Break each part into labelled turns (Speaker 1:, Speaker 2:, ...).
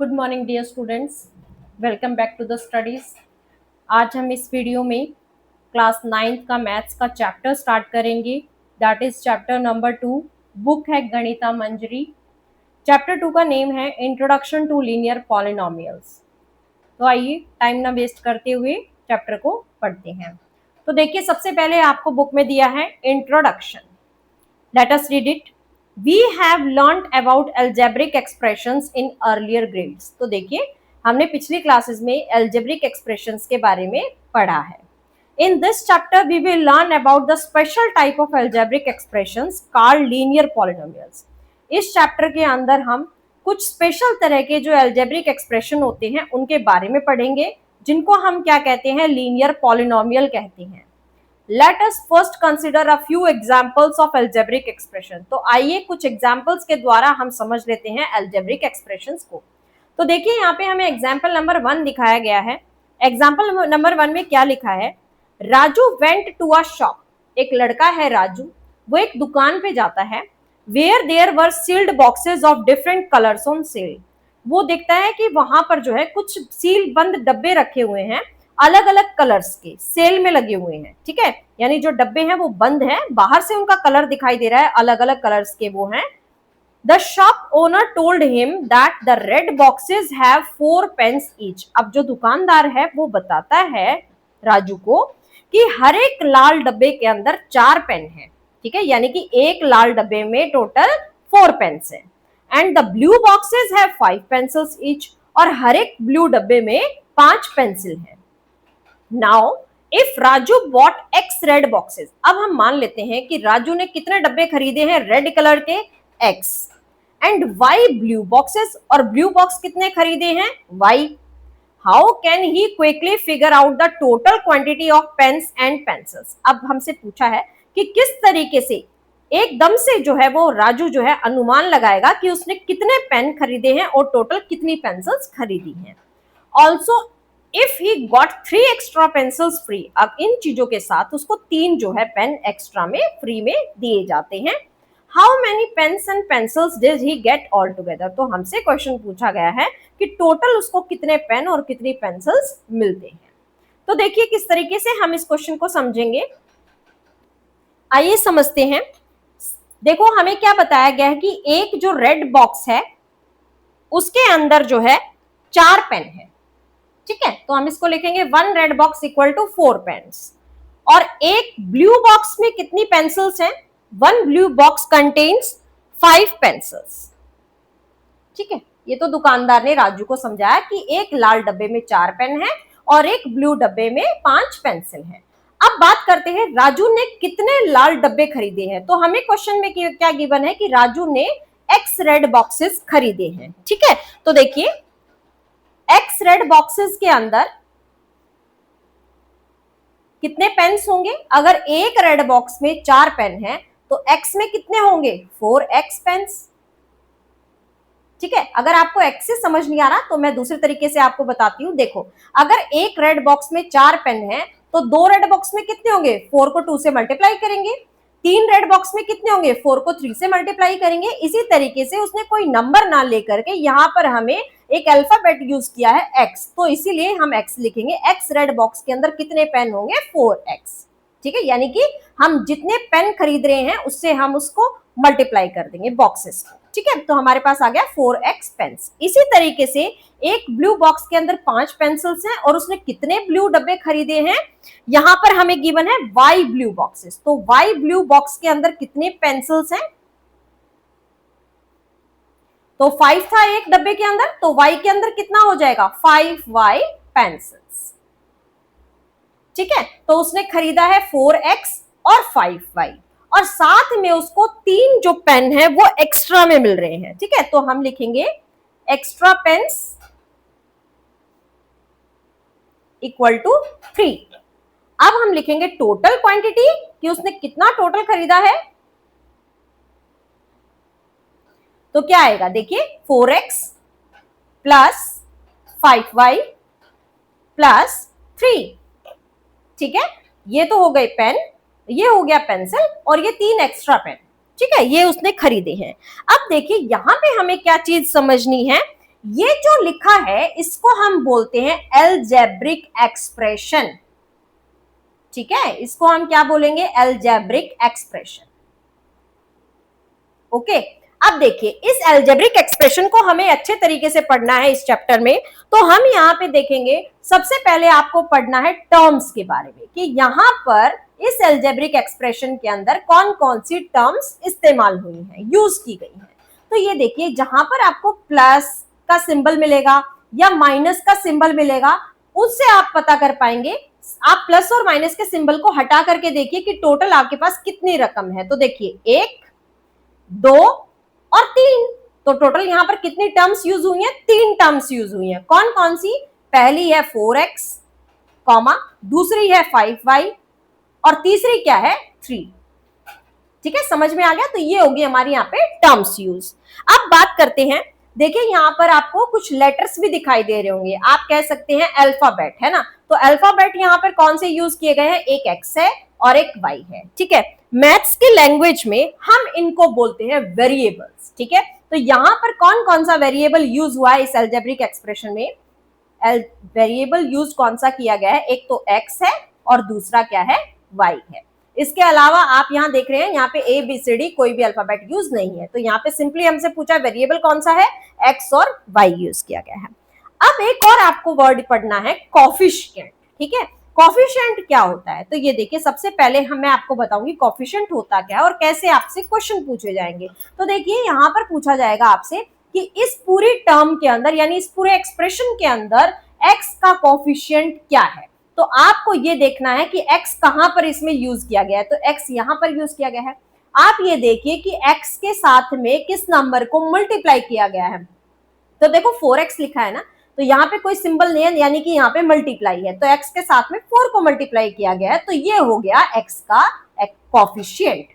Speaker 1: Good morning dear students, welcome back to the studies. आज हम इस वीडियो में क्लास 9th का मैथ्स का चैप्टर स्टार्ट करेंगे। That is chapter number 2। Book है गणिता मंजरी। चैप्टर 2 का नेम है इंट्रोडक्शन टू लीनियर पॉलिनोमियल्स। तो आइए टाइम ना वेस्ट करते हुए चैप्टर को पढ़ते हैं। तो देखिए, सबसे पहले आपको बुक में दिया है introduction. Let us read it. We have learnt about algebraic expressions in earlier grades. तो देखिए, हमने पिछली क्लासेस में algebraic expressions के बारे में पढ़ा है। In this chapter, we will learn about the special type of algebraic expressions called linear polynomials. इस चैप्टर के अंदर हम कुछ स्पेशल तरह के जो algebraic expression होते हैं उनके बारे में पढ़ेंगे, जिनको हम क्या कहते हैं, लीनियर पॉलिनोमियल कहते हैं। Let us first consider a few examples of algebraic expression. तो आइए कुछ एग्जाम्पल्स के द्वारा हम समझ लेते हैं algebraic expressions को। तो देखिए, यहाँ पे हमें एग्जाम्पल नंबर 1 दिखाया गया है। एग्जाम्पल नंबर 1 में क्या लिखा है? Raju went to a shop. एक लड़का है राजू, वो एक दुकान पे जाता है। Where there were sealed boxes of different colours on sale. वो देखता है कि वहां पर जो है कुछ सील बंद डब्बे रखे हुए हैं, अलग अलग कलर्स के सेल में लगे हुए हैं। ठीक है, यानी जो डब्बे हैं वो बंद है, बाहर से उनका कलर दिखाई दे रहा है, अलग अलग कलर्स के वो हैं। The shop owner told him that the red boxes have 4 pens each. अब जो दुकानदार है वो बताता है राजू को कि हर एक लाल डब्बे के अंदर 4 पेन है। ठीक है, यानी कि एक लाल डब्बे में टोटल 4 पेन्स है। And the blue boxes have 5 pencils each. और हर एक ब्लू डब्बे में 5 पेंसिल है। Now if Raju bought x red boxes. अब हम मान लेते हैं कि राजू ने कितने डब्बे खरीदे हैं रेड कलर के, x. And y blue boxes, और ब्लू बॉक्स कितने खरीदे हैं, y. How can he quickly figure out the total quantity of pens and pencils. अब हमसे पूछा है कि किस तरीके से एकदम से जो है वो राजू जो है अनुमान लगाएगा कि उसने कितने पेन खरीदे हैं और टोटल कितनी पेंसिल्स खरीदी हैं। Also if he got 3 extra pencils free. अब इन चीजों के साथ उसको 3 जो है पेन एक्स्ट्रा में फ्री में दिए जाते हैं। How many pens and pencils did he get all together. तो हमसे क्वेश्चन पूछा गया है कि टोटल उसको कितने पेन और कितनी पेंसिल्स मिलते हैं। तो देखिए किस तरीके से हम इस क्वेश्चन को समझेंगे, आइए समझते हैं। देखो, हमें क्या बताया गया है कि एक जो रेड बॉक्स है उसके अंदर जो है 4 पेन है। ठीक है, तो हम इसको लिखेंगे 1 red box equal to 4 pens. और एक ब्लू बॉक्स में कितनी पेंसिल्स हैं? 1 ब्लू बॉक्स कंटेन्स 5 पेंसिल्स। ठीक है, ये तो दुकानदार ने राजू को समझाया कि एक लाल डब्बे में 4 पेन है और एक ब्लू डब्बे में 5 पेंसिल है। अब बात करते हैं राजू ने कितने लाल डब्बे खरीदे हैं। तो हमें क्वेश्चन में क्या गिवन है कि राजू ने एक्स रेड बॉक्सेस खरीदे हैं। ठीक है, तो देखिए एक्स रेड बॉक्सेस के अंदर कितने पेन्स होंगे? अगर एक रेड बॉक्स में 4 पेन है तो एक्स में कितने होंगे? 4x pens. ठीक है, अगर आपको एक्स से समझ नहीं आ रहा तो मैं दूसरे तरीके से आपको बताती हूँ। देखो, अगर एक रेड बॉक्स में 4 पेन है तो 2 रेड बॉक्स में कितने होंगे? 4 को 2 से मल्टीप्लाई करेंगे। 3 रेड बॉक्स में कितने होंगे? 4 को 3 से मल्टीप्लाई करेंगे। इसी तरीके से उसने कोई नंबर ना लेकर के यहाँ पर हमें एक अल्फाबेट यूज किया है एक्स, तो इसीलिए हम एक्स लिखेंगे। एक्स रेड बॉक्स के अंदर कितने पेन होंगे? 4x। ठीक है, यानी कि हम जितने पेन खरीद रहे हैं उससे हम उसको मल्टीप्लाई कर देंगे बॉक्सेस। ठीक है, तो हमारे पास आ गया 4x पेन्स। इसी तरीके से एक ब्लू बॉक्स के अंदर 5 पेंसिल्स हैं और उसने कितने ब्लू डब्बे खरीदे हैं? यहां पर हमें गिवन है y ब्लू बॉक्सेस। तो y ब्लू बॉक्स के अंदर कितने पेंसिल्स हैं? तो 5 था एक डब्बे के अंदर, तो y के अंदर कितना हो जाएगा? 5y pencils. ठीक है, तो उसने खरीदा है 4x और 5y, और साथ में उसको 3 जो पेन है वो एक्स्ट्रा में मिल रहे हैं। ठीक है, तो हम लिखेंगे एक्स्ट्रा पेन्स इक्वल टू 3। अब हम लिखेंगे टोटल क्वांटिटी कि उसने कितना टोटल खरीदा है। तो क्या आएगा? देखिए 4x प्लस 5y प्लस 3। ठीक है, ये तो हो गए पेन, ये हो गया पेंसिल, और ये 3 एक्स्ट्रा पेन। ठीक है, ये उसने खरीदे हैं। अब देखिए यहां पे हमें क्या चीज समझनी है ये जो लिखा है इसको हम बोलते हैं अलजेब्रिक एक्सप्रेशन। ठीक है, इसको हम क्या बोलेंगे? Algebraic expression. ओके, अब देखिए इस अलजेब्रिक एक्सप्रेशन को हमें अच्छे तरीके से पढ़ना है इस चैप्टर में। तो हम यहाँ पे देखेंगे, सबसे पहले आपको पढ़ना है टर्म्स के बारे में कि यहाँ पर इस अलजेब्रिक एक्सप्रेशन के अंदर कौन कौन सी टर्म्स इस्तेमाल हुई हैं, यूज की गई हैं। तो ये देखिए, जहां पर आपको प्लस का सिंबल मिलेगा या माइनस का सिंबल मिलेगा, उससे आप पता कर पाएंगे। आप प्लस और माइनस के सिंबल को हटा करके देखिए कि टोटल आपके पास कितनी रकम है। तो देखिए 1, 2 और 3, तो टोटल यहां पर कितनी टर्म्स यूज हुई हैं? 3 टर्म्स यूज हुई हैं। कौन कौन सी? पहली है 4x, दूसरी है 5y और तीसरी क्या है? 3। ठीक है, समझ में आ गया? तो ये होगी हमारी यहाँ पे टर्म्स यूज। अब बात करते हैं, देखिए यहाँ पर आपको कुछ लेटर्स भी दिखाई दे रहे होंगे, आप कह सकते हैं अल्फाबेट, है ना। तो अल्फाबेट यहाँ पर कौन से यूज किए गए हैं? एक एक्स है और एक वाई है। ठीक है, मैथ्स की लैंग्वेज में हम इनको बोलते हैं वेरिएबल्स। ठीक है, तो यहाँ पर कौन कौन सा वेरिएबल यूज हुआ है इस अलजेब्रिक एक्सप्रेशन में? वेरिएबल यूज कौन सा किया गया है? एक तो एक्स है और दूसरा क्या है? वाई है। इसके अलावा आप यहाँ देख रहे हैं, यहाँ पे ए बी सी डी कोई भी अल्फाबेट यूज नहीं है। तो यहाँ पे सिंपली हमसे पूछा वेरिएबल कौन सा है? एक्स और वाई यूज किया गया है। अब एक और आपको वर्ड पढ़ना है, कोफिशिएंट। ठीक है, कोफिशिएंट क्या होता है? तो ये देखिए, सबसे पहले मैं आपको बताऊंगी कोफिशिएंट होता क्या है और कैसे आपसे क्वेश्चन पूछे जाएंगे। तो देखिए यहाँ पर पूछा जाएगा आपसे कि इस पूरी टर्म के अंदर, यानी इस पूरे एक्सप्रेशन के अंदर एक्स का कोफिशिएंट क्या है। तो आपको ये देखना है कि x कहां पर इसमें यूज किया गया है। तो x यहां पर यूज किया गया है। आप ये देखिए कि x के साथ में किस नंबर को मल्टीप्लाई किया गया है। तो देखो 4x लिखा है ना, तो यहाँ पे कोई सिंबल नहीं है, यानी कि यहाँ पे मल्टीप्लाई है। तो x के साथ में 4 को मल्टीप्लाई किया गया है, तो ये हो गया x का कोफिशिएंट।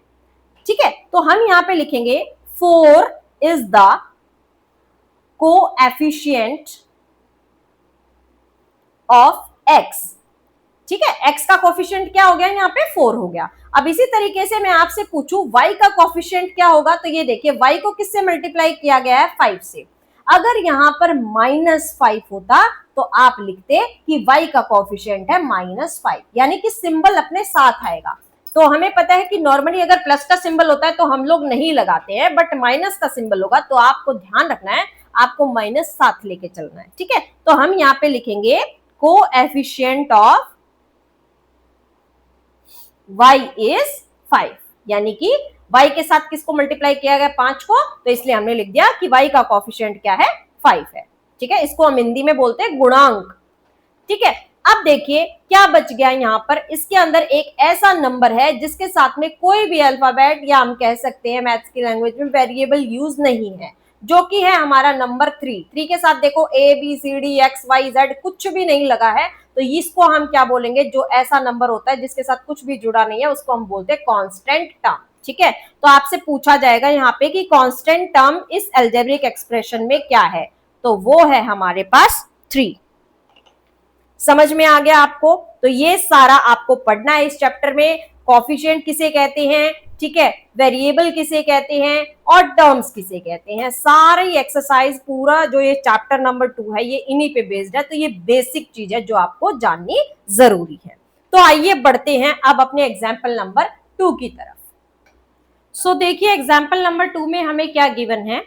Speaker 1: ठीक है, तो हम यहाँ पे लिखेंगे 4 is the coefficient of x। ठीक है, x का कोफिशिएंट क्या हो गया? यहाँ पे 4 हो गया। अब इसी तरीके से मैं आपसे पूछूं y का कोफिशिएंट क्या होगा? तो ये देखिए, y को किससे मल्टीप्लाई किया गया है? 5 से। अगर यहाँ पर -5 होता तो आप लिखते कि y का कोफिशिएंट है -5, यानी कि सिंबल अपने साथ आएगा। तो हमें पता है कि नॉर्मली अगर प्लस का सिंबल होता है तो हम लोग नहीं लगाते हैं, बट माइनस का सिंबल होगा तो आपको ध्यान रखना है, आपको माइनस साथ लेके चलना है। ठीक है, तो हम यहाँ पे लिखेंगे कोएफिशिएंट ऑफ y इज 5, यानी कि y के साथ किसको मल्टीप्लाई किया गया? 5 को, तो इसलिए हमने लिख दिया कि y का कोफिशिएंट क्या है? 5 है। ठीक है, इसको हम हिंदी में बोलते हैं गुणांक। ठीक है, अब देखिए क्या बच गया यहाँ पर। इसके अंदर एक ऐसा नंबर है जिसके साथ में कोई भी अल्फाबेट, या हम कह सकते हैं मैथ्स की लैंग्वेज में वेरिएबल यूज नहीं है, जो कि है हमारा नंबर 3 के साथ देखो A B C D X Y Z कुछ भी नहीं लगा है, तो इसको हम क्या बोलेंगे? जो ऐसा नंबर होता है जिसके साथ कुछ भी जुड़ा नहीं है, उसको हम बोलते हैं कांस्टेंट टर्म। ठीक है, तो आपसे पूछा जाएगा यहाँ पे कि कांस्टेंट टर्म इस अलजेब्रिक एक्सप्रेशन में क्या है? तो वो है हमारे पास 3। समझ में आ गया आपको? तो ये सारा आपको पढ़ना है इस चैप्टर में। कोफिशिएंट किसे कहते हैं, ठीक है, वेरिएबल किसे कहते हैं और टर्म्स किसे कहते हैं, सारी एक्सरसाइज पूरा जो ये चैप्टर नंबर 2 है ये इन्हीं पे बेस्ड है। तो ये बेसिक चीज है जो आपको जाननी जरूरी है। तो आइए बढ़ते हैं अब अपने एग्जाम्पल नंबर 2 की तरफ। सो देखिए एग्जाम्पल नंबर 2 में हमें क्या गिवन है?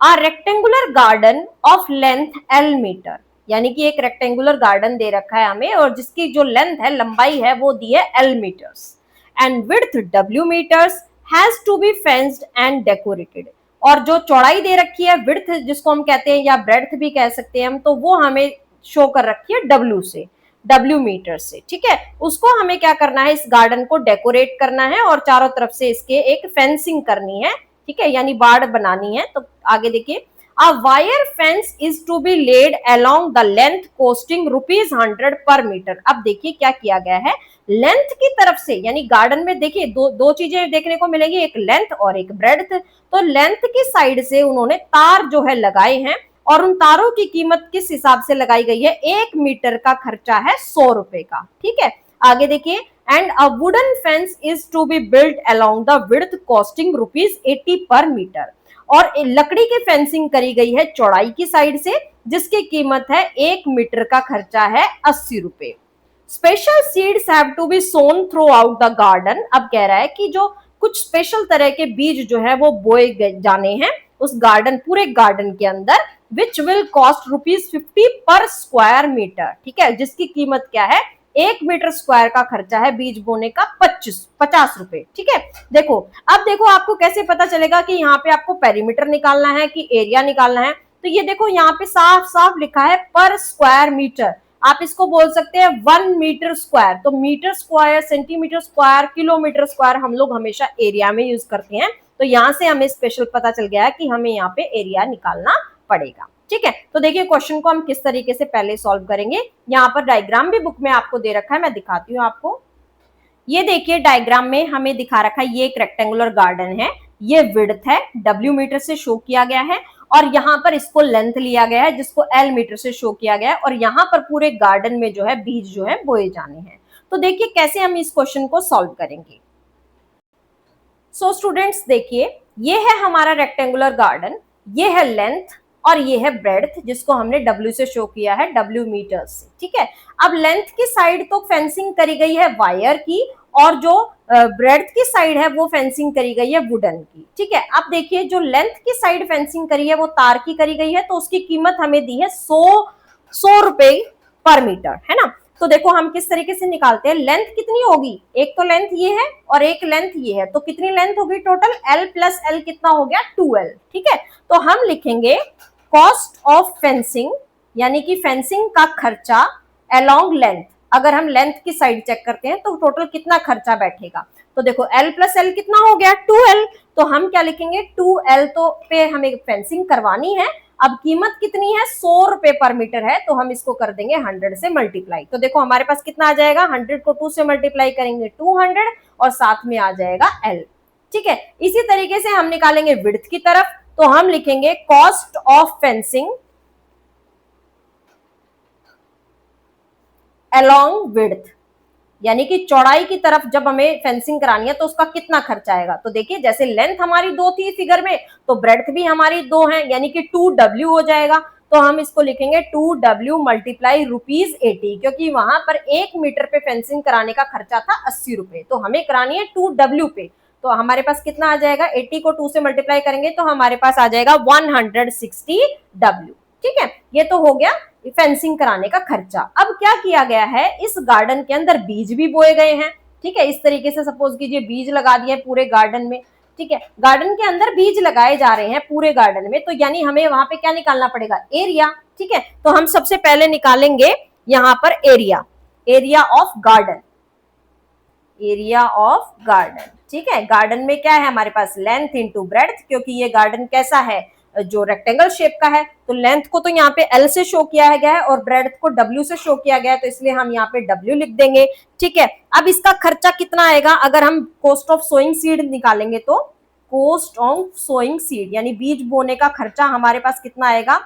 Speaker 1: A rectangular garden of length L metre, यानी कि एक रेक्टेंगुलर गार्डन दे रखा है हमें और जिसकी जो लेंथ है, लंबाई है, वो दी है L metres and width W metres has to be fenced and decorated. और जो चौड़ाई दे रखी है, विड्थ जिसको हम कहते हैं या ब्रेड्थ भी कह सकते हैं हम, तो वो हमें शो कर रखी है W से, W मीटर से। ठीक है, उसको हमें क्या करना है? इस गार्डन को डेकोरेट करना है और चारों तरफ से इसके एक फेंसिंग करनी है। ठीक है, यानी बाड़ बनानी है। तो आगे देखिए, a wire fence is to be laid along the length costing ₹100 per meter। अब देखिए क्या किया गया है, लेंथ की तरफ से, यानी गार्डन में देखिए दो चीजें देखने को मिलेगी, एक लेंथ और एक ब्रेड्थ। तो लेंथ की साइड से उन्होंने तार जो है लगाए हैं और उन तारों की कीमत किस हिसाब से लगाई गई है? 1 मीटर का खर्चा है 100 रुपए का। ठीक है, आगे देखिए, and a wooden fence is to be built along the width costing ₹80 per metre. और लकड़ी की फेंसिंग करी गई है चौड़ाई की साइड से, जिसकी कीमत है 1 मीटर का खर्चा है 80 रुपए। Special seeds have to be sown throughout the garden. अब कह रहा है कि जो कुछ स्पेशल तरह के बीज जो है वो बोए जाने हैं उस गार्डन, पूरे गार्डन के अंदर, विच विल कॉस्ट ₹50 पर स्क्वायर मीटर। ठीक है, जिसकी कीमत क्या है, 1 मीटर स्क्वायर का खर्चा है बीज बोने का 50 रुपए। ठीक है, देखो अब देखो आपको कैसे पता चलेगा कि यहाँ पे आपको पेरीमीटर निकालना है कि एरिया निकालना है। तो ये देखो यहाँ पे साफ साफ लिखा है पर स्क्वायर मीटर, आप इसको बोल सकते हैं 1 मीटर स्क्वायर। तो metre square, centimetre square, kilometre square हम लोग हमेशा एरिया में यूज करते हैं। तो यहाँ से हमें स्पेशल पता चल गया है कि हमें यहाँ पे एरिया निकालना पड़ेगा। ठीक है, तो देखिए क्वेश्चन को हम किस तरीके से पहले सॉल्व करेंगे। यहाँ पर डायग्राम भी बुक में आपको दे रखा है, मैं दिखाती हूँ आपको। ये देखिए डायग्राम में हमें दिखा रखा है, ये एक रेक्टेंगुलर गार्डन है, ये विड्थ है W मीटर से शो किया गया है, और यहाँ पर इसको लेंथ लिया गया है जिसको L मीटर से शो किया गया है, और यहाँ पर पूरे गार्डन में जो है बीज जो है बोए जाने हैं। तो देखिए कैसे हम इस क्वेश्चन को सॉल्व करेंगे। सो स्टूडेंट्स देखिए, ये है हमारा रेक्टेंगुलर गार्डन, ये है लेंथ और ये है ब्रेड्थ, जिसको हमने W से शो किया है, W मीटर से। ठीक है, अब लेंथ की साइड तो फेंसिंग करी गई है वायर की, और जो ब्रेड्थ की साइड है वो फेंसिंग करी गई है वुडन की। ठीक है, अब देखिए जो लेंथ की साइड फेंसिंग करी है वो तार की करी गई है, तो उसकी कीमत हमें दी है 100 रुपए पर मीटर, है ना। तो देखो हम किस तरीके से निकालते हैं, लेंथ कितनी होगी, एक तो लेंथ ये है और एक लेंथ ये है, तो कितनी लेंथ होगी टोटल, L प्लस L कितना हो गया 2L। ठीक है, तो हम लिखेंगे कॉस्ट ऑफ फेंसिंग, यानी कि फेंसिंग का खर्चा अलोंग लेंथ। अगर हम लेंथ की साइड चेक करते हैं तो टोटल कितना खर्चा बैठेगा, तो देखो L प्लस L कितना हो गया 2L, तो हम क्या लिखेंगे 2L तो पे हमें फेंसिंग करवानी है। अब कीमत कितनी है, 100 रुपए पर मीटर है, तो हम इसको कर देंगे 100 से मल्टीप्लाई। तो देखो हमारे पास कितना आ जाएगा, 100 को 2 से मल्टीप्लाई करेंगे 200, और साथ में आ जाएगा L। ठीक है, इसी तरीके से हम निकालेंगे विड्थ की तरफ, तो हम लिखेंगे cost of fencing along width, यानी कि चौड़ाई की तरफ जब हमें फेंसिंग करानी है तो उसका कितना खर्चा आएगा। तो देखिए जैसे लेंथ हमारी 2 थी फिगर में, तो ब्रेड्थ भी हमारी 2 है, यानी कि 2W हो जाएगा। तो हम इसको लिखेंगे 2W मल्टीप्लाई ₹80, क्योंकि वहां पर 1 मीटर पे फेंसिंग कराने का खर्चा था 80 रुपए, तो हमें करानी है 2W पे। तो हमारे पास कितना आ जाएगा, 80 को 2 से मल्टीप्लाई करेंगे तो हमारे पास आ जाएगा 160W। ठीक है, ये तो हो गया फेंसिंग कराने का खर्चा। अब क्या किया गया है, इस गार्डन के अंदर बीज भी बोए गए हैं। ठीक है, इस तरीके से सपोज कीजिए बीज लगा दिए पूरे गार्डन में। ठीक है, गार्डन के अंदर बीज लगाए जा रहे हैं पूरे गार्डन में, तो यानी हमें वहां पे क्या निकालना पड़ेगा, एरिया। ठीक है, तो हम सबसे पहले निकालेंगे यहाँ पर area, area of garden, area of garden. ठीक है, गार्डन में क्या है हमारे पास, लेंथ इंटू ब्रेड्थ, क्योंकि ये गार्डन कैसा है, जो रेक्टेंगल शेप का है, तो लेंथ को तो यहाँ पे L से शो किया गया है और ब्रेड्थ को W से शो किया गया है, तो इसलिए हम यहाँ पे W लिख देंगे। ठीक है, अब इसका खर्चा कितना आएगा, अगर हम कॉस्ट ऑफ सोइंग सीड निकालेंगे तो कॉस्ट ऑफ सोइंग सीड यानी बीज बोने का खर्चा हमारे पास कितना आएगा,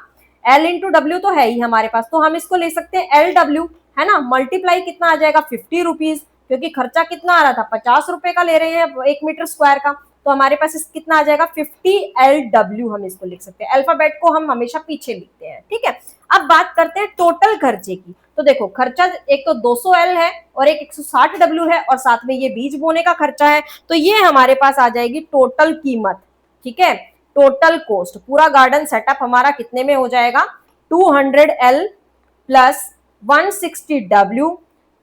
Speaker 1: L इंटू W तो है ही हमारे पास, तो हम इसको ले सकते हैं LW, है ना, मल्टीप्लाई कितना आ जाएगा 50 रुपीज, क्योंकि खर्चा कितना आ रहा था 50 रुपए का ले रहे हैं 1 मीटर स्क्वायर का, तो हमारे पास इस कितना आ जाएगा 50LW, हम इसको लिख सकते हैं, अल्फाबेट को हम हमेशा पीछे लिखते हैं। ठीक है, अब बात करते हैं टोटल खर्चे की। तो देखो खर्चा एक तो 200L है और एक 160W है, और साथ में ये बीज बोने का खर्चा है, तो ये हमारे पास आ जाएगी टोटल कीमत। ठीक है, टोटल कॉस्ट, पूरा गार्डन सेटअप हमारा कितने में हो जाएगा, 200L plus 160W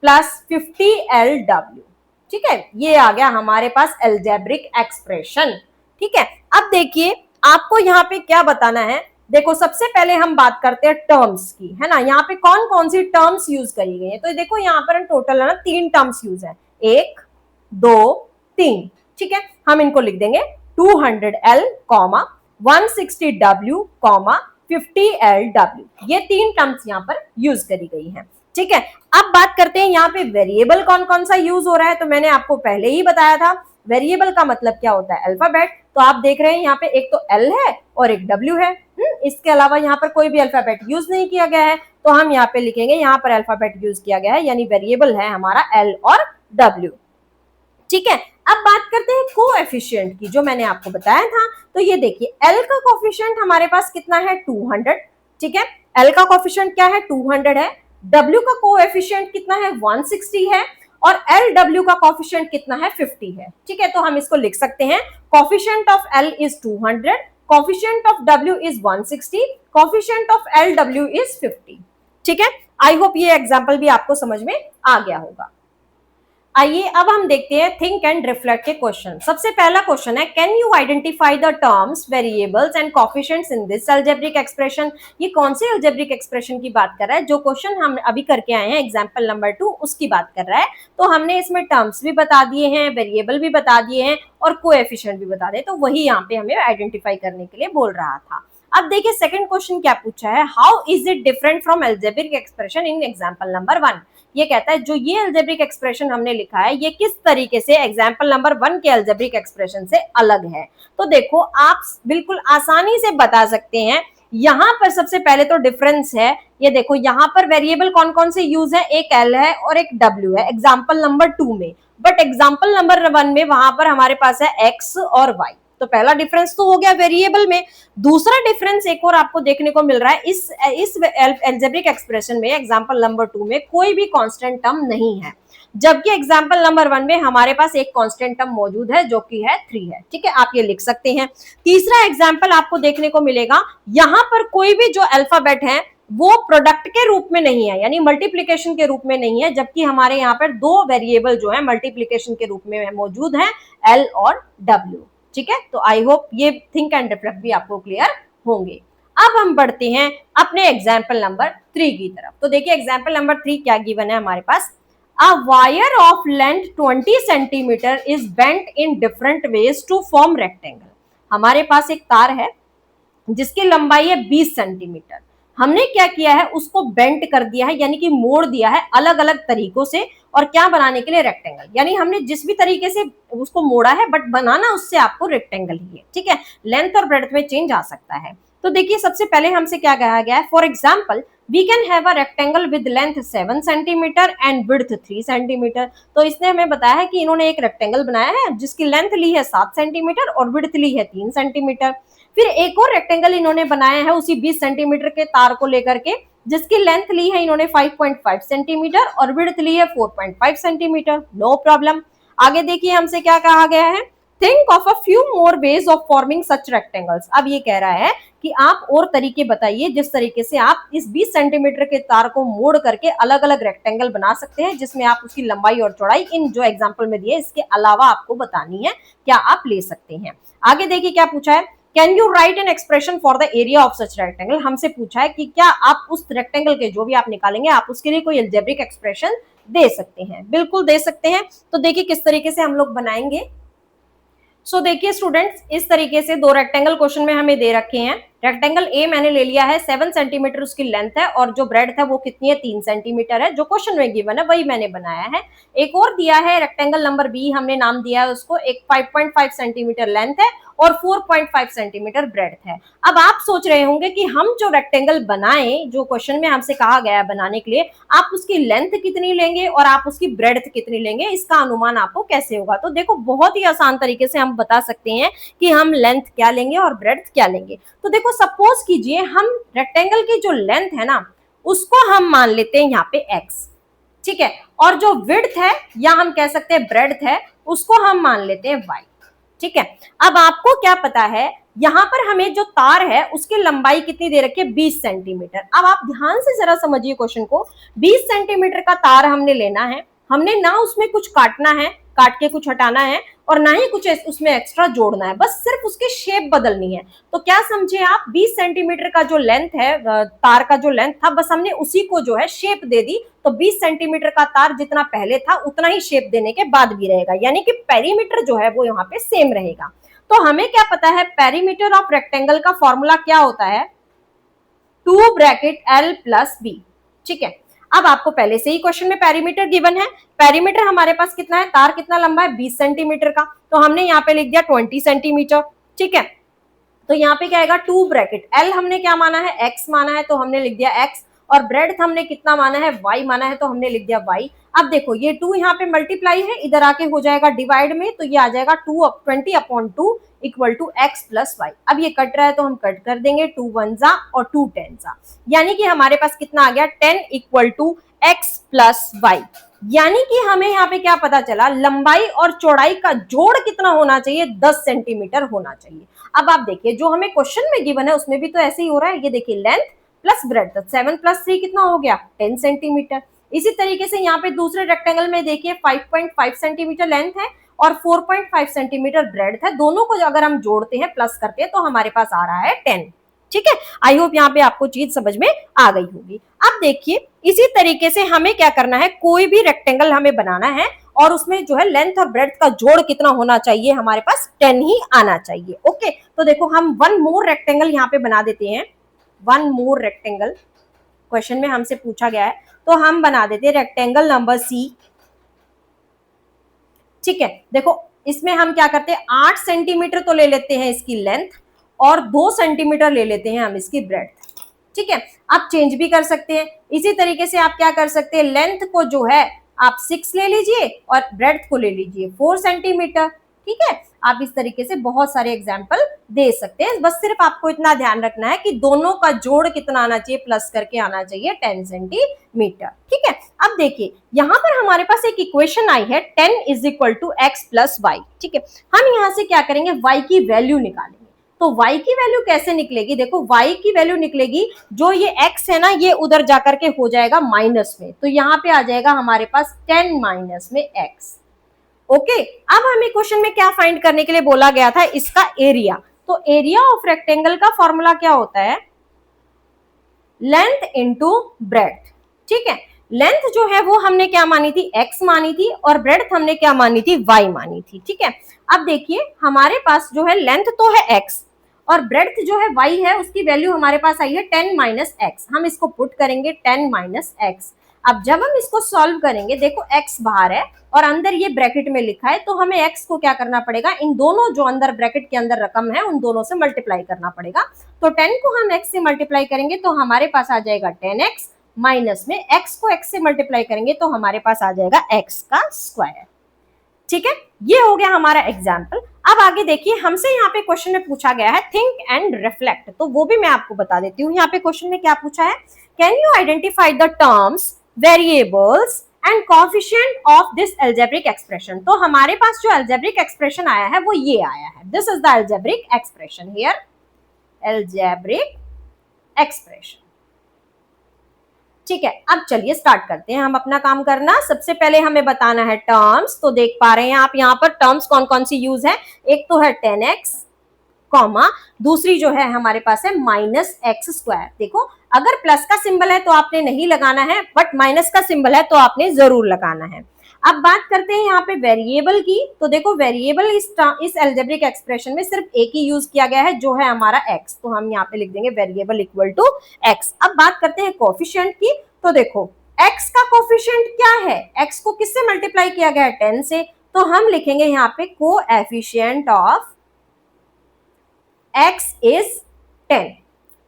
Speaker 1: plus 50LW। ठीक है, ये आ गया हमारे पास अलजेब्रिक एक्सप्रेशन। ठीक है, अब देखिए आपको यहाँ पे क्या बताना है, देखो सबसे पहले हम बात करते हैं टर्म्स की, है ना, यहाँ पे कौन कौन सी टर्म्स यूज करी गई है। तो देखो यहाँ पर टोटल है ना 3 टर्म्स यूज है, 1 2 3। ठीक है, हम इनको लिख देंगे 200L, 160W, 50LW, ये 3 टर्म्स यहाँ पर यूज करी गई हैं। ठीक है, अब बात करते हैं यहाँ पे वेरिएबल कौन कौन सा यूज हो रहा है। तो मैंने आपको पहले ही बताया था, वेरिएबल का मतलब क्या होता है, अल्फाबेट। तो आप देख रहे हैं यहाँ पे एक तो L है और एक W है, इसके अलावा यहाँ पर कोई भी अल्फाबेट यूज नहीं किया गया है, तो हम यहाँ पे लिखेंगे यहाँ पर अल्फाबेट यूज किया गया है, यानी वेरिएबल है हमारा L और W। ठीक है। अब बात करते हैं कोएफिशिएंट की, जो मैंने आपको बताया था। तो ये देखिए एल का कोएफिशिएंट हमारे पास कितना है 200, ठीक है। एल का कोएफिशिएंट क्या है 200 है। डब्ल्यू का कोएफिशिएंट कितना है 160 है और एल डब्ल्यू का कोएफिशिएंट कितना है 50 है, ठीक है। तो हम इसको लिख सकते हैं coefficient of L is 200, coefficient of W is 160, coefficient of L W is 50, ठीक है। आई होप ये एग्जांपल भी आपको समझ में आ गया होगा। आइए अब हम देखते हैं थिंक एंड रिफ्लेक्ट के क्वेश्चन। सबसे पहला क्वेश्चन है can you identify the terms variables and coefficients in this algebraic expression. ये कौन से अलजेब्रिक एक्सप्रेशन की बात कर रहा है? जो क्वेश्चन हम अभी करके आए हैं एग्जांपल नंबर 2 उसकी बात कर रहा है। तो हमने इसमें टर्म्स भी बता दिए हैं, वेरिएबल भी बता दिए हैं और कोएफिशिएंट भी बता दिए, तो वही यहाँ पे हमें आइडेंटिफाई करने के लिए बोल रहा था। अब देखिए सेकंड क्वेश्चन क्या पूछा है, how is it different from algebraic expression in example number 1। ये कहता है जो ये अलजेब्रिक एक्सप्रेशन हमने लिखा है ये किस तरीके से एग्जांपल नंबर 1 के अलजेब्रिक एक्सप्रेशन से अलग है। तो देखो आप बिल्कुल आसानी से बता सकते हैं। यहां पर सबसे पहले तो डिफरेंस है, ये देखो यहां पर वेरिएबल कौन कौन से यूज है, एक एल है और एक डब्ल्यू है एग्जांपल नंबर 2 में, बट एग्जांपल नंबर 1 में वहां पर हमारे पास है एक्स और वाई। तो पहला डिफरेंस तो हो गया वेरिएबल में। दूसरा डिफरेंस एक और आपको देखने को मिल रहा है, इस अलजेब्रिक एक्सप्रेशन में एग्जांपल नंबर 2 में कोई भी कांस्टेंट टर्म नहीं है, जबकि एग्जांपल नंबर 1 में हमारे पास एक कांस्टेंट टर्म मौजूद है जो कि है 3 है, ठीक है। आप ये लिख सकते हैं। तीसरा एग्जांपल आपको देखने को मिलेगा, यहां पर कोई भी जो अल्फाबेट है वो प्रोडक्ट के रूप में नहीं है, यानी मल्टीप्लीकेशन के रूप में नहीं है, जबकि हमारे यहाँ पर दो वेरिएबल जो है मल्टीप्लीकेशन के रूप में मौजूद है, एल और डब्ल्यू, ठीक है। तो आई होप ये थिंक एंड रिफ्लेक्ट भी आपको क्लियर होंगे। अब हम बढ़ते हैं अपने एग्जाम्पल नंबर 3 की तरफ। तो देखिए एग्जाम्पल नंबर 3 क्या गिवन है हमारे पास, a wire of length 20 centimetre is bent in different ways to form rectangle. हमारे पास एक तार है जिसकी लंबाई है 20 सेंटीमीटर। हमने क्या किया है, उसको बेंट कर दिया है, यानी कि मोड़ दिया है अलग अलग तरीकों से, और क्या बनाने के लिए, रेक्टेंगल। यानी हमने जिस भी तरीके से उसको मोड़ा है बट बनाना उससे आपको रेक्टेंगल ही है, ठीक है। लेंथ और ब्रेड्थ में चेंज आ सकता है। तो देखिए सबसे पहले हमसे क्या कहा गया है, for example we can have a rectangle with length 7 centimetre and width 3 centimetre. तो इसने हमें बताया है कि इन्होंने एक रेक्टेंगल बनाया है जिसकी लेंथ ली है 7 सेंटीमीटर और विड्थ ली है 3 सेंटीमीटर। फिर एक और रेक्टेंगल इन्होंने बनाया है उसी 20 सेंटीमीटर के तार को लेकर के, जिसकी लेंथ ली है इन्होंने 5.5 सेंटीमीटर और विड्थ ली है 4.5 सेंटीमीटर। No problem. आगे देखिए हमसे क्या कहा गया है, think of a few more ways of forming such rectangles. अब ये कह रहा है कि आप और तरीके बताइए जिस तरीके से आप इस 20 सेंटीमीटर के तार को मोड़ करके अलग अलग रेक्टेंगल बना सकते हैं, जिसमें आप उसकी लंबाई और चौड़ाई इन जो एग्जाम्पल में दिए इसके अलावा आपको बतानी है, क्या आप ले सकते हैं। आगे देखिए क्या पूछा है, can you right an expression for the area of such rectangle. हमसे पूछा है कि क्या आप उस रेक्टेंगल के जो भी आप निकालेंगे आप उसके लिए कोई अलजेब्रिक एक्सप्रेशन दे सकते हैं। बिल्कुल दे सकते हैं। तो देखिए किस तरीके से हम लोग बनाएंगे। सो देखिए स्टूडेंट्स, इस तरीके से दो रेक्टेंगल क्वेश्चन में हमें दे रखे हैं। रेक्टेंगल ए मैंने ले लिया है, 7 सेंटीमीटर उसकी लेंथ है और जो ब्रेड्थ है वो कितनी है, 3 सेंटीमीटर है। जो क्वेश्चन में गिवन है वही मैंने बनाया है। एक और दिया है रेक्टेंगल नंबर बी, हमने नाम दिया है उसको, एक 5.5 सेंटीमीटर लेंथ है और 4.5 सेंटीमीटर ब्रेड्थ है। अब आप सोच रहे होंगे कि हम जो रेक्टेंगल बनाए, जो क्वेश्चन में हमसे कहा गया है बनाने के लिए, आप उसकी लेंथ कितनी लेंगे और आप उसकी ब्रेड्थ कितनी लेंगे, इसका अनुमान आपको कैसे होगा। तो देखो बहुत ही आसान तरीके से हम बता सकते हैं कि हम लेंथ क्या लेंगे और ब्रेड्थ क्या लेंगे। तो देखो सपोज कीजिए हम रेक्टेंगल की जो लेंथ है ना उसको हम मान लेते हैं यहाँ पे x, ठीक है, और जो विड्थ है या हम कह सकते हैं ब्रेड्थ है उसको हम मान लेते हैं y, ठीक है। अब आपको क्या पता है, यहां पर हमें जो तार है उसकी लंबाई कितनी दे रखी है, 20 सेंटीमीटर। अब आप ध्यान से जरा समझिए क्वेश्चन को, 20 सेंटीमीटर का तार हमने लेना है, हमने ना उसमें कुछ काटना है, काट के कुछ हटाना है, और ना ही कुछ उसमें एक्स्ट्रा जोड़ना है, बस सिर्फ उसकी शेप बदलनी है। तो क्या समझे आप, 20 सेंटीमीटर का जो लेंथ है, तार का जो लेंथ था, बस हमने उसी को जो है शेप दे दी। तो 20 सेंटीमीटर का तार जितना पहले था उतना ही शेप देने के बाद भी रहेगा, यानी कि पेरीमीटर जो है वो यहाँ पे सेम रहेगा। तो हमें क्या पता है, पेरीमीटर ऑफ रेक्टेंगल का फॉर्मूला क्या होता है, 2 ब्रैकेट L प्लस B, ठीक है। अब आपको पहले से ही क्वेश्चन में पेरीमीटर गिवन है, पेरीमीटर हमारे पास कितना है, तार कितना लंबा है, 20 सेंटीमीटर का, तो हमने यहाँ पे लिख दिया 20 सेंटीमीटर, ठीक है। तो यहाँ पे क्या आएगा, 2 ब्रैकेट L हमने क्या माना है, x माना है, तो हमने लिख दिया x, और ब्रेड्थ हमने कितना माना है, y माना है, तो हमने लिख दिया y। अब देखो ये 2 यहाँ पे मल्टीप्लाई है, इधर आके हो जाएगा डिवाइड में, तो ये आ जाएगा 20/2 equal to x plus y. अब ये कट रहा है तो हम कट कर देंगे, 2 1 जा और 2 10 जा, यानी कि हमारे पास कितना आ गया 10 equal to x plus y. यानी कि हमें यहाँ पे क्या पता चला, लंबाई और चौड़ाई का जोड़ कितना होना चाहिए, 10 सेंटीमीटर होना चाहिए। अब आप देखिए जो हमें क्वेश्चन में गिवन है उसमें भी तो ऐसे ही हो रहा है, ये देखिए लेंथ प्लस ब्रेड्थ, 7 + 3 कितना हो गया 10 सेंटीमीटर। इसी तरीके से यहाँ पे दूसरे रेक्टेंगल में देखिए 5.5 सेंटीमीटर लेंथ है और 4.5 सेंटीमीटर ब्रेड्थ है, दोनों को अगर हम जोड़ते हैं प्लस करते हैं तो हमारे पास आ रहा है 10। ठीक है, आई होप यहाँ पे आपको चीज समझ में आ गई होगी। अब देखिए इसी तरीके से हमें क्या करना है, कोई भी रेक्टेंगल हमें बनाना है और उसमें जो है लेंथ और ब्रेड्थ का जोड़ कितना होना चाहिए, हमारे पास 10 ही आना चाहिए। ओके, तो देखो हम वन मोर रेक्टेंगल यहाँ पे बना देते हैं, वन मोर रेक्टेंगल क्वेश्चन में हमसे पूछा गया है, तो हम बना देते हैं रेक्टेंगल नंबर सी। ठीक है, देखो इसमें हम क्या करते हैं, 8 सेंटीमीटर तो ले लेते हैं इसकी लेंथ और 2 सेंटीमीटर ले लेते हैं हम इसकी ब्रेड्थ। ठीक है, आप चेंज भी कर सकते हैं। इसी तरीके से आप क्या कर सकते हैं, लेंथ को जो है आप 6 ले लीजिए और ब्रेड्थ को ले लीजिए 4 सेंटीमीटर। ठीक है, आप इस तरीके से बहुत सारे एग्जाम्पल दे सकते हैं, बस सिर्फ आपको इतना ध्यान रखना है कि दोनों का जोड़ कितना आना चाहिए, प्लस करके आना चाहिए 10 सेंटीमीटर। ठीक है, अब देखिए यहाँ पर हमारे पास एक इक्वेशन आई है 10 = x प्लस वाई। ठीक है, हम यहाँ से क्या करेंगे, y की वैल्यू निकालेंगे। तो y की वैल्यू कैसे निकलेगी, देखो y की वैल्यू निकलेगी, जो ये x है ना ये उधर जाकर के हो जाएगा माइनस में, तो यहाँ पे आ जाएगा हमारे पास 10 माइनस में x। ओके, अब हमें क्वेश्चन में क्या फाइंड करने के लिए बोला गया था, इसका एरिया। तो एरिया ऑफ रेक्टेंगल का फॉर्मूला क्या होता है, लेंथ इंटू ब्रेड्थ। ठीक है, लेंथ जो है वो हमने क्या मानी थी, x मानी थी, और ब्रेड्थ हमने क्या मानी थी, y मानी थी। ठीक है, अब देखिए हमारे पास जो है लेंथ तो है x और ब्रेड्थ जो है y है, उसकी वैल्यू हमारे पास आई है 10 माइनस एक्स। हम इसको पुट करेंगे 10 माइनस एक्स। अब जब हम इसको सॉल्व करेंगे, देखो x बाहर है और अंदर ये ब्रैकेट में लिखा है, तो हमें x को क्या करना पड़ेगा, इन दोनों जो अंदर ब्रैकेट के अंदर रकम है उन दोनों से मल्टीप्लाई करना पड़ेगा। तो 10 को हम x से मल्टीप्लाई करेंगे तो हमारे पास आ जाएगा 10x, माइनस में x को x से मल्टीप्लाई करेंगे तो हमारे पास आ जाएगा x का स्क्वायर। ठीक है, ये हो गया हमारा एग्जाम्पल। अब आगे देखिए हमसे यहाँ पे क्वेश्चन में पूछा गया है थिंक एंड रिफ्लेक्ट, तो वो भी मैं आपको बता देती हूँ। यहाँ पे क्वेश्चन में क्या पूछा है, can you identify the terms, variables and coefficient of this algebraic expression. तो हमारे पास जो अलजेब्रिक एक्सप्रेशन आया है वो ये आया है, this is the algebraic expression here, algebraic expression. ठीक है, अब चलिए स्टार्ट करते हैं हम अपना काम करना। सबसे पहले हमें बताना है टर्म्स, तो देख पा रहे हैं आप यहाँ पर टर्म्स कौन कौन सी यूज है, एक तो है 10x, कॉमा दूसरी जो है हमारे पास है माइनस एक्स स्क्वायर। देखो अगर प्लस का सिंबल है तो आपने नहीं लगाना है, बट माइनस का सिंबल है तो आपने जरूर लगाना है। अब बात करते हैं यहाँ पे वेरिएबल की, तो देखो वेरिएबल इस अलजेब्रिक एक्सप्रेशन में सिर्फ एक ही यूज किया गया है जो है हमारा x, तो हम यहाँ पे लिख देंगे वेरिएबल इक्वल टू x। अब बात करते हैं कोएफिशिएंट की, तो देखो x का कोएफिशिएंट क्या है, x को किससे मल्टीप्लाई किया गया है 10 से, तो हम लिखेंगे यहाँ पे कोएफिशिएंट ऑफ x इज 10।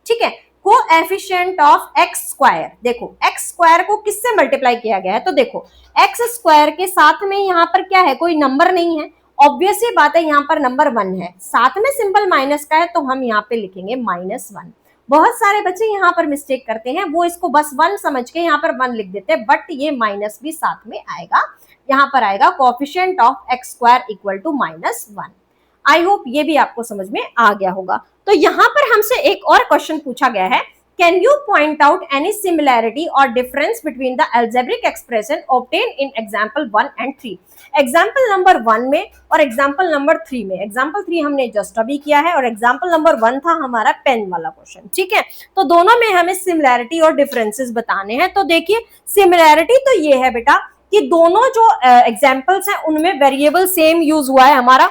Speaker 1: ठीक है, कोएफिशिएंट ऑफ x स्क्वायर, देखो x स्क्वायर को किससे मल्टीप्लाई किया गया है, तो देखो x स्क्वायर के साथ में यहाँ पर क्या है, कोई नंबर नहीं है, ऑब्वियस ही बात है यहाँ पर नंबर 1 है, साथ में सिंबल माइनस का है तो हम यहाँ पे लिखेंगे -1। बहुत सारे बच्चे यहाँ पर मिस्टेक करते हैं, वो इसको बस 1 समझ के यहाँ पर 1 लिख देते हैं, बट ये माइनस भी साथ में आएगा, यहाँ पर आएगा coefficient of x square equal to -1। I hope ये भी आपको समझ में आ गया होगा। तो यहाँ पर हमसे एक और क्वेश्चन पूछा गया है, can you point out any similarity or difference between the algebraic expression obtain in example 1 and 3। Example number 1 में और एग्जांपल नंबर 3 में, एग्जांपल 3 हमने जस्ट अभी किया है और एग्जांपल नंबर 1 था हमारा पेन वाला क्वेश्चन। ठीक है, तो दोनों में हमें सिमिलैरिटी और डिफरेंसेस बताने हैं। तो देखिए सिमिलैरिटी तो ये है बेटा कि दोनों जो एग्जाम्पल्स हैं उनमें वेरिएबल सेम यूज हुआ है हमारा,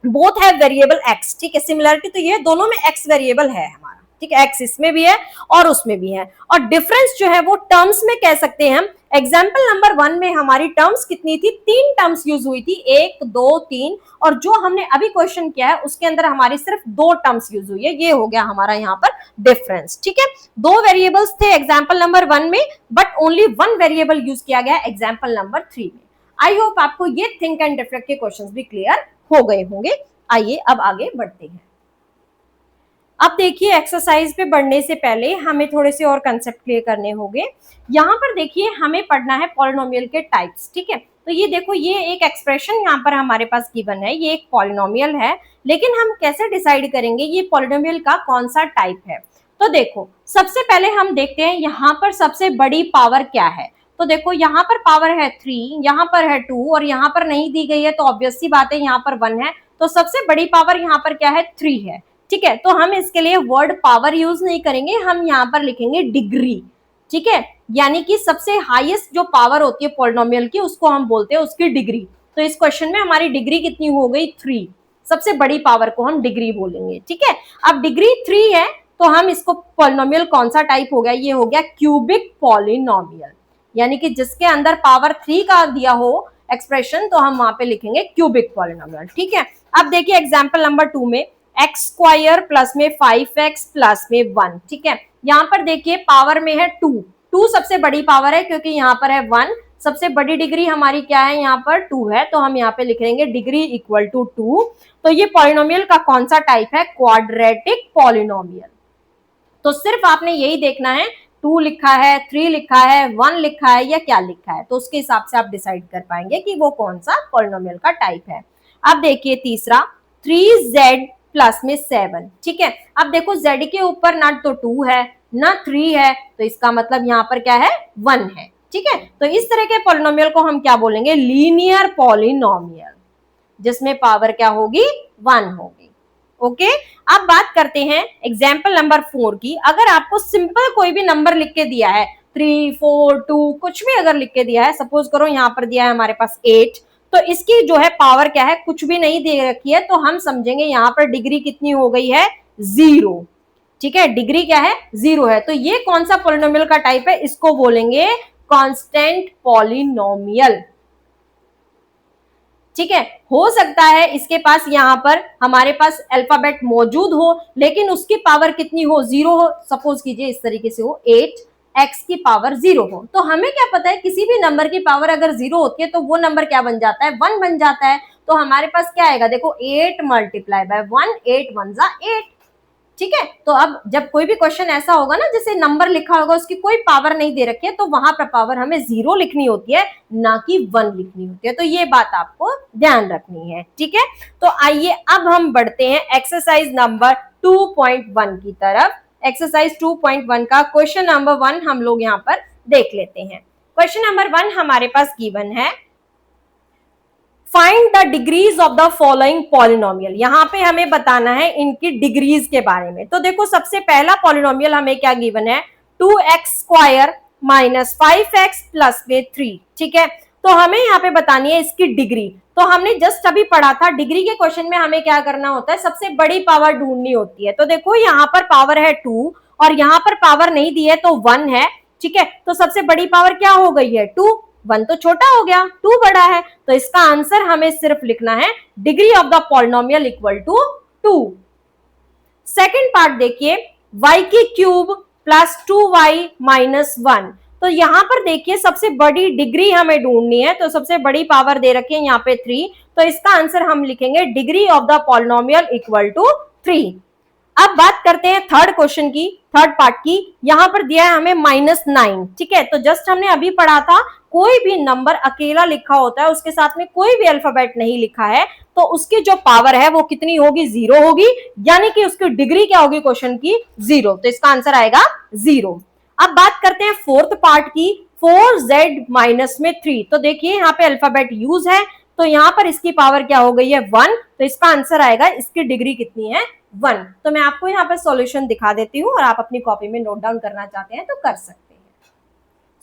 Speaker 1: बोथ है वेरिएबल x। ठीक है, सिमिलरिटी तो ये दोनों में x वेरिएबल है हमारा। ठीक है, x इसमें भी है और उसमें भी है, और डिफरेंस जो है वो टर्म्स में कह सकते हैं हम। एग्जाम्पल नंबर 1 में हमारी टर्म्स कितनी थी, 3 टर्म्स यूज हुई थी, 1 2 3, और जो हमने अभी क्वेश्चन किया है उसके अंदर हमारी सिर्फ 2 टर्म्स यूज हुई है, ये हो गया हमारा यहाँ पर डिफरेंस। ठीक है, 2 वेरिएबल्स थे एग्जाम्पल नंबर 1 में, बट ओनली 1 वेरिएबल यूज किया गया एग्जाम्पल नंबर 3 में। आई होप आपको ये थिंक एंड रिफ्लेक्ट के क्वेश्चंस भी क्लियर हो गए होंगे। आइए अब आगे बढ़ते हैं। अब देखिए, एक्सरसाइज पे बढ़ने से पहले हमें थोड़े से और कंसेप्ट क्लियर करने होंगे। यहाँ पर देखिए, हमें पढ़ना है पॉलिनोमियल के टाइप्स। ठीक है, तो ये देखो, ये एक एक्सप्रेशन यहाँ पर हमारे पास गिवन है, ये एक पॉलिनोमियल है, लेकिन हम कैसे डिसाइड करेंगे ये पॉलिनोमियल का कौन सा टाइप है। तो देखो, सबसे पहले हम देखते हैं यहाँ पर सबसे बड़ी पावर क्या है। तो देखो, यहाँ पर पावर है 3, यहाँ पर है 2, और यहाँ पर नहीं दी गई है, तो ऑब्वियस सी बात है यहाँ पर 1 है, तो सबसे बड़ी पावर यहाँ पर क्या है, 3 है। ठीक है, तो हम इसके लिए वर्ड पावर यूज नहीं करेंगे, हम यहाँ पर लिखेंगे डिग्री। ठीक है, यानी कि सबसे हाईएस्ट जो पावर होती है पॉलिनोमियल की, उसको हम बोलते हैं उसकी डिग्री। तो इस क्वेश्चन में हमारी डिग्री कितनी हो गई, 3। सबसे बड़ी पावर को हम डिग्री बोलेंगे। ठीक है, अब डिग्री 3 है, तो हम इसको पॉलिनोमियल कौन सा टाइप हो गया, ये हो गया क्यूबिक पॉलिनोमियल, यानी कि जिसके अंदर पावर 3 का दिया हो एक्सप्रेशन, तो हम वहां पे लिखेंगे क्यूबिक पॉलिनोमियल। ठीक है, अब देखिए एग्जाम्पल नंबर 2 में एक्स स्क्वायर प्लस में 5x प्लस में 1। ठीक है, यहाँ पर देखिए पावर में है 2 सबसे बड़ी पावर है, क्योंकि यहाँ पर है 1, सबसे बड़ी डिग्री हमारी क्या है, यहाँ पर 2 है, तो हम यहाँ पे लिख लेंगे डिग्री इक्वल टू 2। तो ये पॉलिनोमियल का कौन सा टाइप है, क्वाड्रेटिक पॉलिनोमियल। तो सिर्फ आपने यही देखना है, 2 लिखा है, 3 लिखा है, 1 लिखा है, या क्या लिखा है, तो उसके हिसाब से आप डिसाइड कर पाएंगे कि वो कौन सा पॉलिनोमियल का टाइप है। अब देखिए तीसरा, 3z प्लस में 7। ठीक है, अब देखो z के ऊपर ना तो 2 है ना 3 है, तो इसका मतलब यहाँ पर क्या है, 1 है। ठीक है, तो इस तरह के पॉलिनोमियल को हम क्या बोलेंगे, लीनियर पॉलिनोमियल, जिसमें पावर क्या होगी, 1 होगी। ओके, अब बात करते हैं एग्जाम्पल नंबर 4 की। अगर आपको सिंपल कोई भी नंबर लिख के दिया है, 3 4 2 कुछ भी अगर लिख के दिया है, सपोज करो यहाँ पर दिया है हमारे पास 8, तो इसकी जो है पावर क्या है, कुछ भी नहीं दे रखी है, तो हम समझेंगे यहाँ पर डिग्री कितनी हो गई है, 0। ठीक है, डिग्री क्या है, 0 है, तो ये कौन सा पॉलिनोमियल का टाइप है, इसको बोलेंगे कांस्टेंट पॉलिनोमियल। ठीक है, हो सकता है इसके पास यहाँ पर हमारे पास अल्फाबेट मौजूद हो, लेकिन उसकी पावर कितनी हो, 0 हो। सपोज कीजिए इस तरीके से हो, 8x की पावर 0 हो, तो हमें क्या पता है, किसी भी नंबर की पावर अगर 0 होती है तो वो नंबर क्या बन जाता है, 1 बन जाता है। तो हमारे पास क्या आएगा, देखो 8 मल्टीप्लाई बाय 1, 8 1 जा 8। ठीक है, तो अब जब कोई भी क्वेश्चन ऐसा होगा ना, जैसे नंबर लिखा होगा उसकी कोई पावर नहीं दे रखी है, तो वहां पर पावर हमें 0 लिखनी होती है, ना कि 1 लिखनी होती है। तो ये बात आपको ध्यान रखनी है। ठीक है, तो आइए अब हम बढ़ते हैं एक्सरसाइज नंबर 2.1 की तरफ। एक्सरसाइज 2.1 का क्वेश्चन नंबर 1 हम लोग यहाँ पर देख लेते हैं। क्वेश्चन नंबर 1 हमारे पास गिवन है, find the degrees of the following polynomial. यहाँ पे हमें बताना है इनकी डिग्रीज के बारे में। तो देखो, सबसे पहला पॉलिनोमियल हमें क्या गिवन है, 2x square minus 5x plus में 3। ठीक है, तो हमें यहाँ पे बतानी है इसकी डिग्री। तो हमने जस्ट अभी पढ़ा था, डिग्री के क्वेश्चन में हमें क्या करना होता है, सबसे बड़ी पावर ढूंढनी होती है। तो देखो यहाँ पर पावर है 2 और यहाँ पर पावर नहीं दी है, तो 1 है। ठीक है, तो सबसे बड़ी पावर क्या हो गई है, 2। 1 तो छोटा हो गया, 2 बड़ा है, तो इसका आंसर हमें सिर्फ लिखना है degree of the polynomial equal to 2। Second part देखिए, y की क्यूब प्लस 2y माइनस 1। तो यहां पर देखिए सबसे बड़ी डिग्री हमें ढूंढनी है, तो सबसे बड़ी पावर दे रखी है यहाँ पे 3, तो इसका आंसर हम लिखेंगे degree of the polynomial equal to 3। अब बात करते हैं थर्ड क्वेश्चन की, थर्ड पार्ट की। यहां पर दिया है हमें -9। ठीक है, तो जस्ट हमने अभी पढ़ा था, कोई भी नंबर अकेला लिखा होता है, उसके साथ में कोई भी अल्फाबेट नहीं लिखा है, तो उसकी जो पावर है वो कितनी होगी, 0 होगी, यानी कि उसकी डिग्री क्या होगी क्वेश्चन की, 0। तो इसका आंसर आएगा 0। अब बात करते हैं फोर्थ पार्ट की, 4z माइनस में 3। तो देखिए यहाँ पे अल्फाबेट यूज है, तो यहाँ पर इसकी पावर क्या हो गई है, 1। तो इसका आंसर आएगा, इसकी डिग्री कितनी है, 1। तो मैं आपको यहाँ पर सॉल्यूशन दिखा देती हूँ, और आप अपनी कॉपी में नोट डाउन करना चाहते हैं तो कर सकते हैं।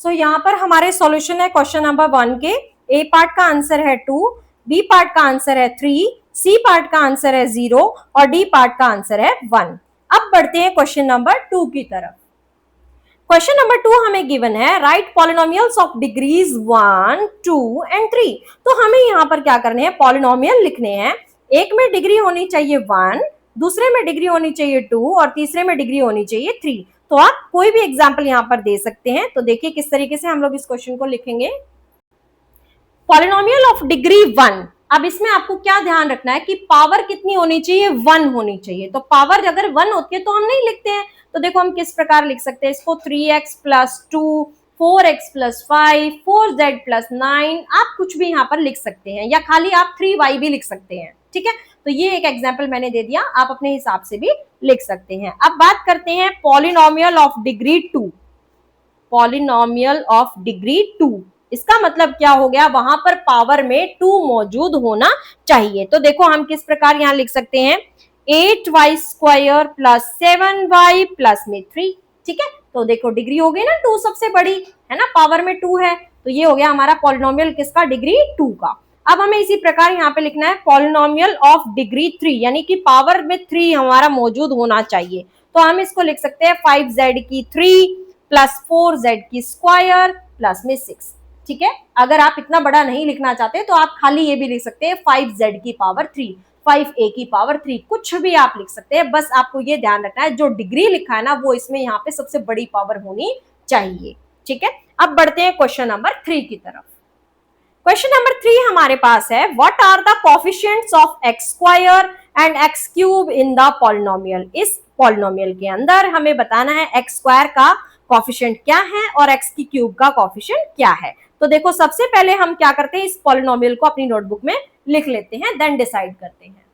Speaker 1: सो यहाँ पर हमारे सॉल्यूशन है क्वेश्चन नंबर 1 के। ए पार्ट का आंसर है 2, बी पार्ट का आंसर है 3, सी पार्ट का आंसर है 0 और डी पार्ट का आंसर है 1। अब बढ़ते हैं क्वेश्चन नंबर 2 की तरफ। क्वेश्चन नंबर 2 हमें गिवन है, right polynomials of degrees 1, 2 and 3। तो हमें यहाँ पर क्या करने हैं, पॉलिनोमियल लिखने हैं। एक में डिग्री होनी चाहिए 1, दूसरे में डिग्री होनी चाहिए 2 और तीसरे में डिग्री होनी चाहिए 3। तो आप कोई भी एग्जाम्पल यहाँ पर दे सकते हैं। तो देखिए किस तरीके से हम लोग इस क्वेश्चन को लिखेंगे। पॉलिनोमियल ऑफ डिग्री 1, अब इसमें आपको क्या ध्यान रखना है कि पावर कितनी होनी चाहिए, 1 होनी चाहिए। तो पावर अगर 1 होती है तो हम नहीं लिखते हैं। तो देखो हम किस प्रकार लिख सकते हैं इसको, 3x plus 2, 4x plus 5, 4z plus 9, आप कुछ भी यहाँ पर लिख सकते हैं, या खाली आप 3y भी लिख सकते हैं। ठीक है, तो ये एक एग्जाम्पल मैंने दे दिया, आप अपने हिसाब से भी लिख सकते हैं। अब बात करते हैं polynomial of degree 2। Polynomial of degree 2, इसका मतलब क्या हो गया, वहां पर पावर में 2 मौजूद होना चाहिए। तो देखो हम किस प्रकार यहां लिख सकते हैं, 8y square plus 7y plus में 3। ठीक है, तो देखो डिग्री हो गई ना 2 सबसे बड़ी, है ना, पावर में 2 है, तो ये हो गया हमारा पॉलिनोमियल किसका, डिग्री 2 का। अब हमें इसी प्रकार यहाँ पे लिखना है पॉलिनोमियल ऑफ डिग्री 3, यानी कि पावर में 3 हमारा मौजूद होना चाहिए। तो हम इसको लिख सकते हैं 5z की 3 प्लस 4z की स्क्वायर प्लस में 6। ठीक है, अगर आप इतना बड़ा नहीं लिखना चाहते तो आप खाली ये भी लिख सकते हैं 5z की पावर 3, 5a की पावर 3, कुछ भी आप लिख सकते हैं। बस आपको ये ध्यान रखना है जो डिग्री लिखा है ना वो इसमें यहाँ पे सबसे बड़ी पावर होनी चाहिए। ठीक है, अब बढ़ते हैं क्वेश्चन नंबर 3 की तरफ। क्वेश्चन नंबर 3 हमारे पास है, what are the coefficients of x square and x cube in the polynomial. इस पॉलिनोमियल के अंदर हमें बताना है एक्स स्क्वायर का कोफिशिएंट क्या है और एक्स की क्यूब का कोफिशिएंट क्या है। तो देखो सबसे पहले हम क्या करते हैं, इस पॉलिनोमियल को अपनी नोटबुक में लिख लेते हैं, देन डिसाइड करते हैं।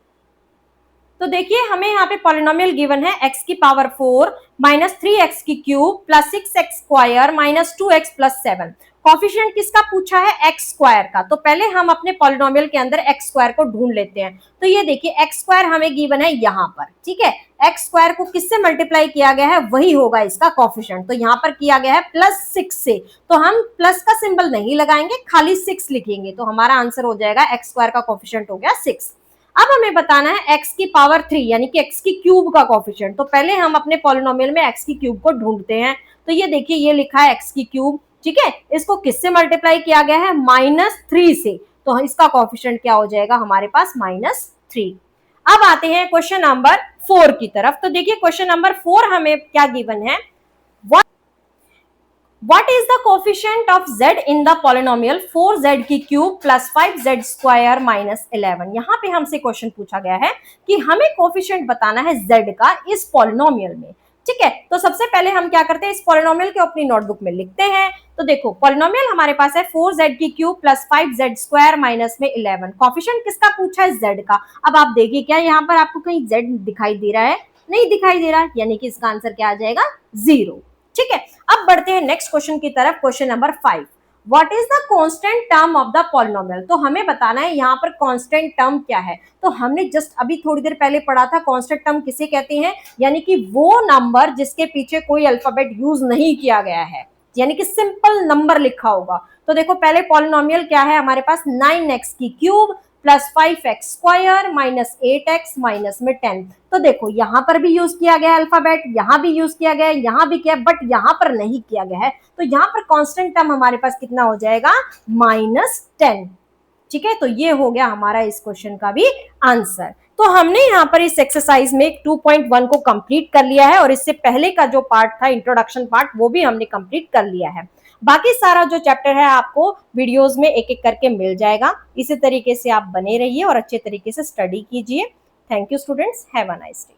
Speaker 1: तो देखिए हमें यहाँ पे पॉलिनोमियल गिवन है x की पावर 4 माइनस 3x की cube plus 6x square minus 2x plus 7। Coefficient किसका पूछा है, x स्क्वायर का। तो पहले हम अपने पॉलिनोमियल के अंदर x स्क्वायर को ढूंढ लेते हैं। तो ये देखिए x स्क्वायर हमें गिवन है यहाँ पर। ठीक है, x स्क्वायर को किससे मल्टीप्लाई किया गया है, वही होगा इसका कॉफिशिएंट। तो यहाँ पर किया गया है प्लस 6 से, तो हम प्लस का सिंबल नहीं लगाएंगे, खाली 6 लिखेंगे। तो हमारा आंसर हो जाएगा x स्क्वायर का कॉफिशिएंट हो गया 6। अब हमें बताना है x की पावर 3 यानी कि x की क्यूब का कोफिशिएंट। तो पहले हम अपने पॉलिनोमियल में x की क्यूब को ढूंढते हैं। तो ये देखिए ये लिखा है x की क्यूब। ठीक है, इसको किससे मल्टीप्लाई किया गया है, -3 से, तो इसका कोफिशिएंट क्या हो जाएगा हमारे पास -3। अब आते हैं क्वेश्चन नंबर 4 की तरफ। तो देखिए क्वेश्चन नंबर 4 हमें क्या गिवन है, What is the coefficient of z in the polynomial 4z की cube plus 5z square minus 11। यहाँ पे हमसे क्वेश्चन पूछा गया है कि हमें कोफिशिएंट बताना है z का इस पॉलिनोमियल में। ठीक है, तो सबसे पहले हम क्या करते हैं, इस पॉलिनोमियल को अपनी नोटबुक में लिखते हैं। तो देखो पॉलिनोमियल हमारे पास है 4z की cube plus 5z square minus में 11। कोफिशिएंट किसका पूछा है, z का। अब आप देखिए क्या यहाँ पर आपको कहीं z दिखाई दे रहा है, नहीं दिखाई दे रहा, यानी कि इसका आंसर क्या आ जाएगा, 0। ठीक है, अब बढ़ते हैं नेक्स्ट क्वेश्चन की तरफ। Question number 5, what is the constant term of the polynomial. तो हमें बताना है यहाँ पर कांस्टेंट टर्म क्या है। तो हमने जस्ट अभी थोड़ी देर पहले पढ़ा था कांस्टेंट टर्म किसे कहते हैं, यानी कि वो नंबर जिसके पीछे कोई अल्फाबेट यूज नहीं किया गया है, यानी कि सिंपल नंबर लिखा होगा। तो देखो पहले पॉलिनोमियल क्या है हमारे पास, 9x की cube plus 5x square minus 8x minus में 10। तो देखो यहाँ पर भी यूज किया गया अल्फाबेट, यहाँ भी यूज किया गया है, यहाँ भी किया, बट यहाँ पर नहीं किया गया है। तो यहाँ पर कांस्टेंट टर्म हमारे पास कितना हो जाएगा, -10। ठीक है, तो ये हो गया हमारा इस क्वेश्चन का भी आंसर। तो हमने यहाँ पर इस एक्सरसाइज में 2.1 को कंप्लीट कर लिया है और इससे पहले का जो पार्ट था इंट्रोडक्शन पार्ट, वो भी हमने कंप्लीट कर लिया है। बाकी सारा जो चैप्टर है आपको वीडियोस में एक एक करके मिल जाएगा। इसी तरीके से आप बने रहिए और अच्छे तरीके से स्टडी कीजिए। Thank you students, have a nice day.